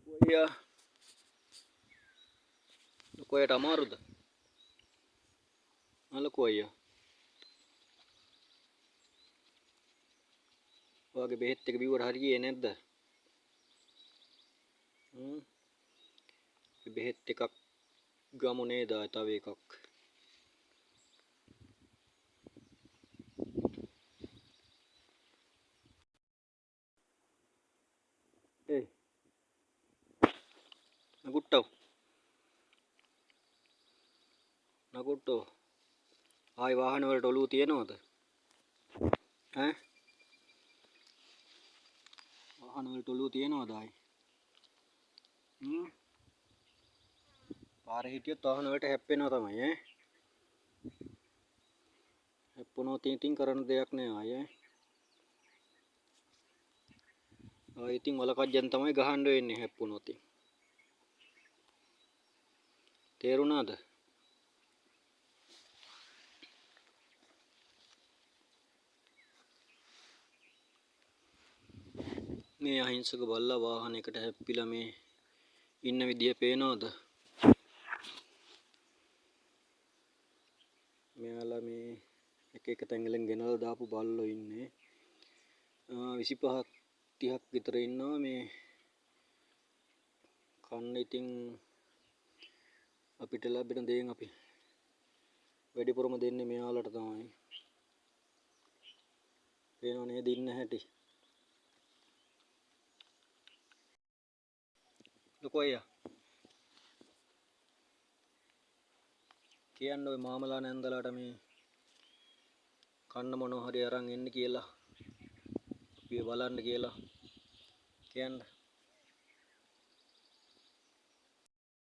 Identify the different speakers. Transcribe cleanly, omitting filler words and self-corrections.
Speaker 1: Iya, koයට අමාරුද? ලොකු අයියා. ඔයාගේ බෙහෙත් එක බිව්වට හරියන්නේ නැද්ද? බෙහෙත් එකක් ගමු නේද? තව එකක්. ඒ නකුට්ටෝ ආයි වාහන වලට ඔලුව තියනවද? ඈ වාහන වලට ඔලුව තියනවද ආයි? පාරේ හිටියොත් වාහන වලට හැප්පෙනවා තමයි ඈ. හැප්පුණොත් ඉතින් කරන්න දෙයක් නෑ ආයි ඈ. ආයි ඉතින් වලකජ්ජන් තමයි ගහන්න වෙන්නේ හැප්පුණොත්. තේරුණාද? මේ අහිංසක බල්ලා වාහනයකට හැප්පිලා මේ ඉන්න විදිය පේනවද? මෙයාලා මේ එක තැන්වලින් ගෙනල්ලා දාපු බල්ලෝ ඉන්නේ 25ක් 30ක් විතර ඉන්නවා මේ කන්න. ඉතින් අපිට ලැබෙන දේෙන් අපි වැඩිපුරම දෙන්නේ මෙයාලට තමයි. පේනව නේද ඉන්න හැටි? ලොකු අයියා කියන්න ඔය මාමලා නැන්දලාට මේ කන්න මොනවා හරි අරන් එන්න කියලා. අපි බලන්න කියලා කියන්න.